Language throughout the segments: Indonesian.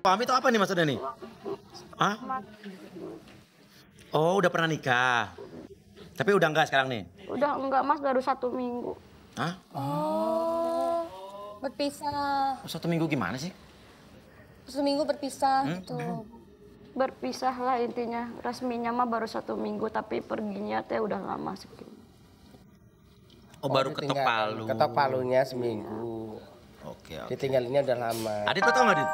Suami itu apa nih maksudnya nih? Hah? Oh, udah pernah nikah. Tapi udah enggak sekarang nih? Udah enggak Mas, baru 1 minggu. Hah? Oh, berpisah. 1 minggu gimana sih? 1 minggu berpisah gitu. Berpisah lah intinya. Resminya mah baru 1 minggu, tapi perginya teh udah lama segini. Oh, baru ketok palu. Ketok palunya seminggu. Oke. Ditinggalinnya udah lama. Adit lo tau gak, Adit?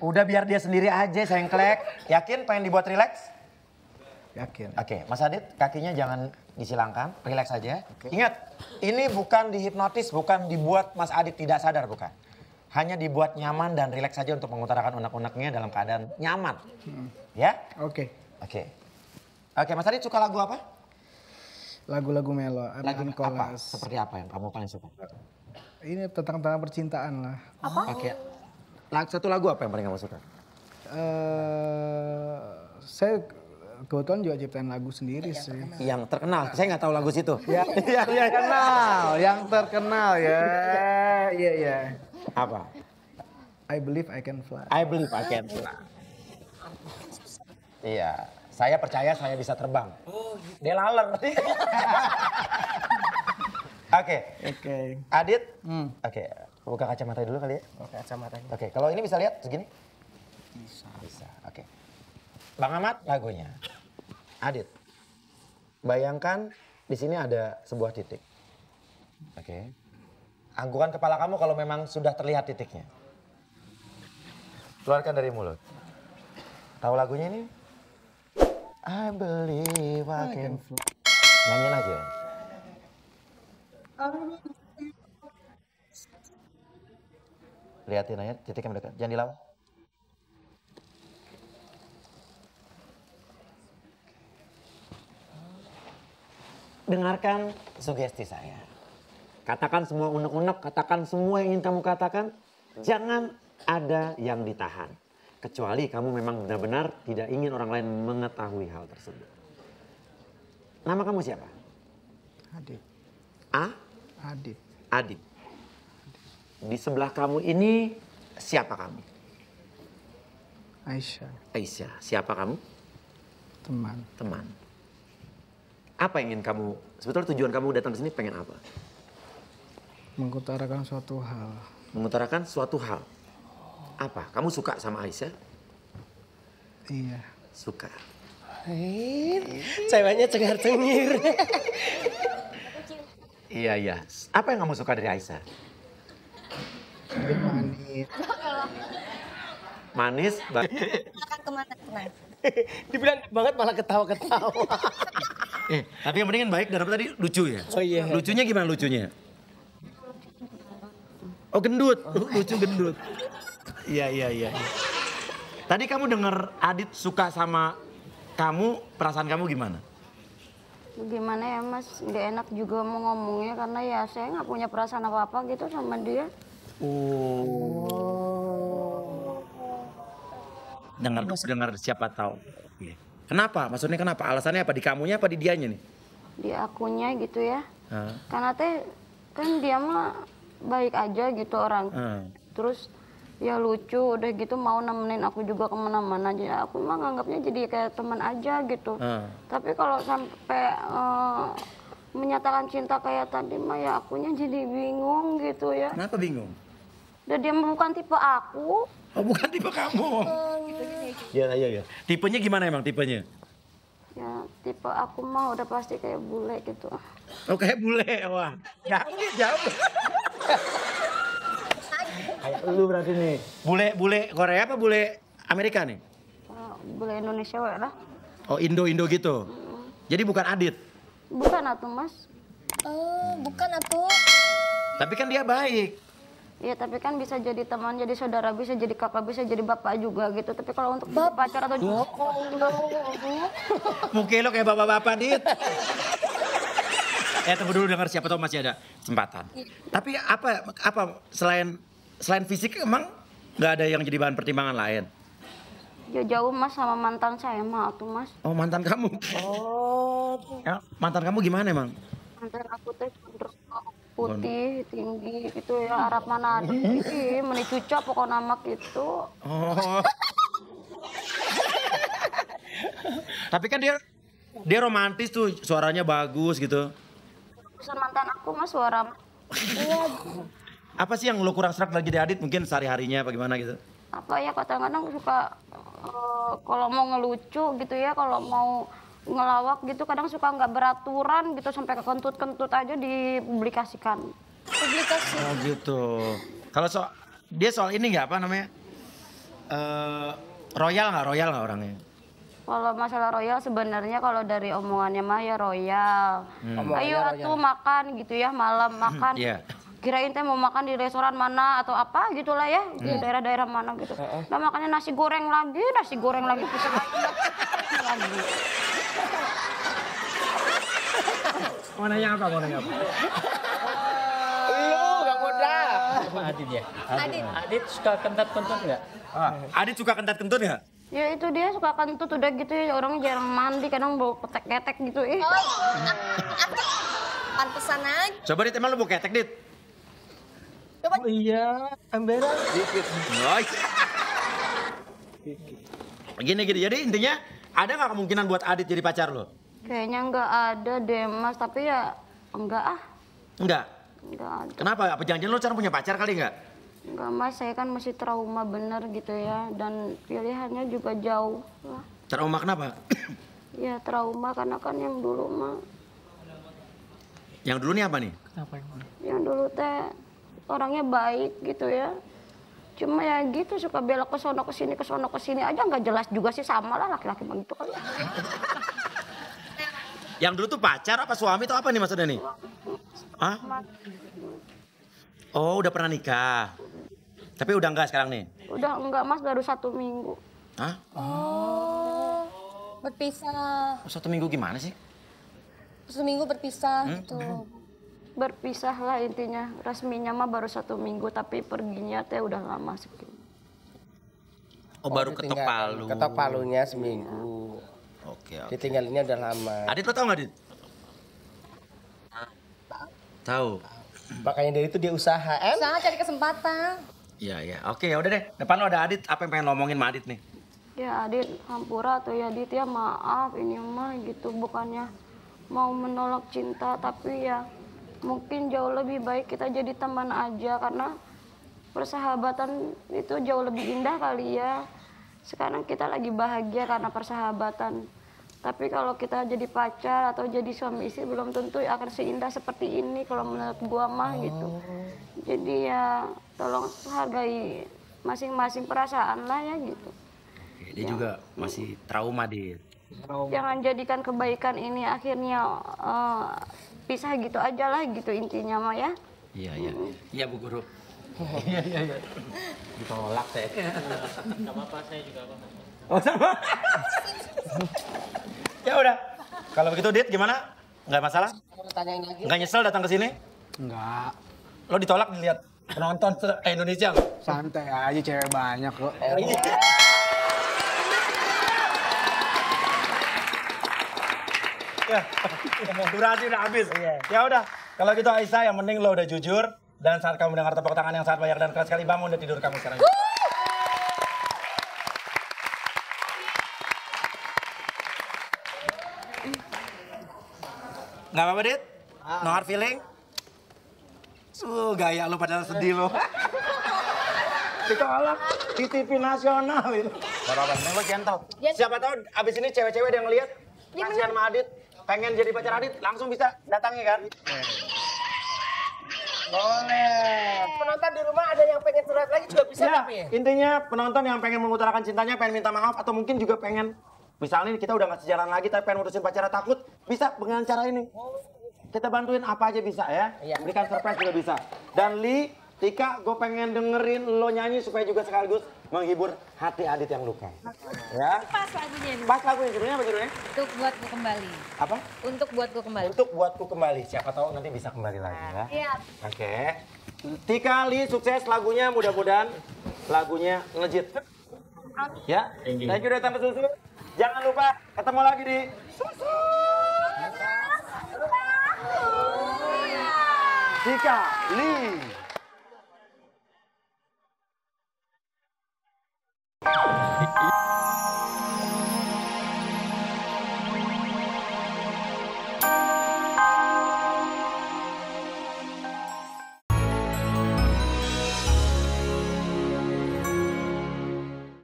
Udah biar dia sendiri aja, sengklek. Yakin pengen dibuat rileks? Yakin. Oke, Mas Adit, kakinya jangan disilangkan, rileks aja. Ingat, ini bukan dihipnotis, bukan dibuat Mas Adit tidak sadar, bukan. Hanya dibuat nyaman dan rileks saja untuk mengutarakan unek-uneknya dalam keadaan nyaman. Ya? Oke. Oke. Oke, Mas Adit suka lagu apa? Lagu-lagu melo, Lagu Arvin apa? Kolas. Seperti apa yang kamu paling suka? Ini tentang percintaan lah. Oke. Satu lagu apa yang paling kamu suka? Saya kebetulan juga ciptain lagu sendiri sih. Yang terkenal, saya nggak tahu lagu situ. Yang terkenal ya. Iya. Apa? I believe I can fly. I believe I can fly. Iya, saya percaya saya bisa terbang. Oh, dia laler. Oke. Adit, oke. Buka kacamata dulu kali ya. Oke, kacamatanya. Oke, kalau ini bisa lihat segini? Bisa, oke. Bang Ahmad, lagunya. Adit, bayangkan di sini ada sebuah titik. Oke. Anggukan kepala kamu kalau memang sudah terlihat titiknya. Keluarkan dari mulut. Tahu lagunya ini? I believe I can fly. Nyanyiin aja. Lihatin aja titiknya mendekat. Jangan dilawan. Dengarkan sugesti saya. Katakan semua unek-unek, katakan semua yang ingin kamu katakan. Jangan ada yang ditahan. Kecuali kamu memang benar-benar tidak ingin orang lain mengetahui hal tersebut. Nama kamu siapa? Adit. Adit. Adit. Di sebelah kamu ini siapa kamu? Aisyah. Aisyah. Siapa kamu? Teman. Teman. Apa yang ingin kamu, sebetulnya tujuan kamu datang ke sini pengen apa? Mengutarakan suatu hal. Mengutarakan suatu hal. Apa? Kamu suka sama Aisyah? Iya. Suka. Ceweknya cengar-cengir. Iya. Apa yang kamu suka dari Aisyah? Dia manis. Manis. Akan kemana-mana. Dibilang banget malah ketawa-ketawa. Tapi yang penting kan baik dan apa tadi lucu ya? Oh iya. Lucunya gimana lucunya? Oh gendut, lucu gendut. Iya. Tadi kamu dengar Adit suka sama kamu, perasaan kamu gimana? Gimana ya Mas, nggak enak juga mau ngomongnya karena ya saya nggak punya perasaan apa-apa gitu sama dia. Dengar siapa tahu. Kenapa? Maksudnya kenapa? Alasannya apa? Di kamunya apa di dianya nih? Di akunya gitu ya. Karena teh kan dia mah baik aja gitu orang. Terus ya lucu udah gitu mau nemenin aku juga kemana-mana aja. Aku mah nganggapnya jadi kayak teman aja gitu. Tapi kalau sampai menyatakan cinta kayak tadi mah ya akunya jadi bingung gitu ya. Kenapa bingung? Dan dia mah bukan tipe aku. Oh bukan tipe kamu. Iya. Tipenya gimana emang tipenya? Ya tipe aku mah udah pasti kayak bule gitu. Oh kayak bule, wah. Jauh. Kayak lu berarti nih. Bule Korea apa bule Amerika nih? Bule Indonesia lah. Oh Indo gitu. Jadi bukan Adit. Bukan atuh Mas. Bukan atuh. Tapi kan dia baik. Iya tapi kan bisa jadi teman, jadi saudara, bisa jadi kakak, bisa jadi bapak juga gitu. Tapi kalau untuk pacar atau Mungkin lo kayak bapak-bapak Dit. Tunggu dulu dengar siapa tahu masih ada kesempatan. Tapi apa selain fisik emang nggak ada yang jadi bahan pertimbangan lain? Ya jauh Mas sama mantan saya mah tuh Mas. Oh, mantan kamu. Oh. Ya, mantan kamu gimana emang? Mantan aku teh cenderung putih, tinggi gitu ya, Arab mana ada. Ih, meni cuca pokoknya nama gitu. Oh. Tapi kan dia romantis tuh, suaranya bagus gitu. Pesan mantan aku Mas suara. Apa sih yang lo kurang serak lagi di Adit? Mungkin sehari-harinya apa gimana gitu? Apa ya kadang-kadang suka kalau mau ngelucu gitu ya, kalau mau ngelawak gitu kadang suka nggak beraturan gitu sampai ke kentut-kentut aja dipublikasikan. Publikasi. Oh gitu. Kalau dia soal ini nggak apa namanya? Royal nggak orangnya? Kalau masalah royal sebenarnya kalau dari omongannya mah ya royal. Ayo atuh makan gitu ya malam makan. Iya. Kirain teh mau makan di restoran mana atau apa gitulah ya di daerah-daerah mana gitu. Nah makannya nasi goreng lagi pusing lagi. Mau nanya apa? Lu gak modal. Apa Adit ya? Adit. Adit suka kentat-kentut nggak? Adit suka kentut-kentut nggak? Ya itu dia suka kentut udah gitu ya orangnya jarang mandi kadang bau ketek-ketek gitu Pantesan aja. Coba Dit, emang lu mau ketek Dit? Coba. Oh iya, emberan. Gini, jadi intinya ada nggak kemungkinan buat Adit jadi pacar lo? Kayaknya nggak ada deh Mas tapi ya enggak Enggak. nggak ada. Kenapa? Apa jangan-jangan lo sekarang punya pacar kali nggak? Enggak Mas saya kan masih trauma bener gitu ya dan pilihannya juga jauh lah. Trauma kenapa? Ya trauma karena kan yang dulu mah Yang dulu nih apa nih? yang dulu teh orangnya baik gitu ya. Cuma ya gitu suka belok ke sono ke sini aja nggak jelas juga sih sama lah laki-laki begitu kali. Yang dulu tuh pacar apa suami atau apa nih maksudnya nih? Hah? Oh udah pernah nikah. Tapi udah enggak sekarang nih? Udah enggak Mas baru 1 minggu. Hah? Oh. Berpisah. 1 minggu gimana sih? Seminggu berpisah gitu. Berpisah lah intinya resminya mah baru 1 minggu tapi perginya teh udah lama segini. Oh baru ketok palu. Ketok palunya seminggu. Oke. Ditinggalinnya udah lama. Adit lo tau gak Adit? Tahu. Makanya dari itu dia usaha. Usaha cari kesempatan. Iya. Oke ya udah deh. Depan lo ada Adit. Apa yang pengen lo omongin sama Adit nih? Ya Adit hampura atau ya Adit ya maaf ini mah gitu bukannya mau menolak cinta tapi ya mungkin jauh lebih baik kita jadi teman aja karena persahabatan itu jauh lebih indah kali ya. Sekarang kita lagi bahagia karena persahabatan. Tapi kalau kita jadi pacar atau jadi suami istri belum tentu akan seindah seperti ini kalau menurut gua mah gitu. Jadi ya tolong hargai masing-masing perasaan lah ya gitu. Dia juga masih trauma Dit. Jangan jadikan kebaikan ini akhirnya pisah gitu aja lah gitu intinya mah ya. Iya. Iya Bu Guru. Iya. Ditolak saya. Gak apa-apa, saya juga apa. Oh sama. Ya udah. Kalau begitu Dit gimana? Nggak masalah? Tanyain lagi. Nggak nyesel datang ke sini? Enggak. Lo ditolak dilihat penonton Indonesia nggak? Santai aja, cewek banyak kok. Ya, durasi udah habis. Ya udah, kalau gitu Aisyah yang penting lo udah jujur dan saat kamu dengar tepuk tangan yang sangat banyak dan keras sekali bangun dari tidur kamu sekarang. Nggak apa-apa, Dit? No hard feeling? Gaya lo padahal sedih lo. Ditolak di TV nasional itu. Gak apa-apa, lo gentle. Siapa tahu abis ini cewek-cewek yang ngeliat kasihan sama Adit, pengen jadi pacar Adit, langsung bisa datangi kan? Boleh. Penonton di rumah ada yang pengen curhat lagi juga bisa Ya, tapi ya? intinya penonton yang pengen mengutarakan cintanya, pengen minta maaf, atau mungkin juga pengen, misalnya kita udah gak sejalan lagi tapi pengen ngurusin pacarnya takut, bisa dengan cara ini. Kita bantuin apa aja bisa ya, berikan surprise juga bisa. Dan Li, Tika, gue pengen dengerin lo nyanyi supaya juga sekaligus menghibur hati Adit yang luka. Ya? Pas lagunya ini. Pas lagunya, judulnya apa judulnya? Untuk buatku kembali. Apa? Untuk buatku kembali. Untuk buatku kembali, siapa tahu nanti bisa kembali lagi ya. Iya. Oke. Tika, Li, sukses lagunya, mudah-mudahan lagunya ngejit. Ya, thank you udah Tante Susu. Jangan lupa ketemu lagi di Susu. Tika, Lee.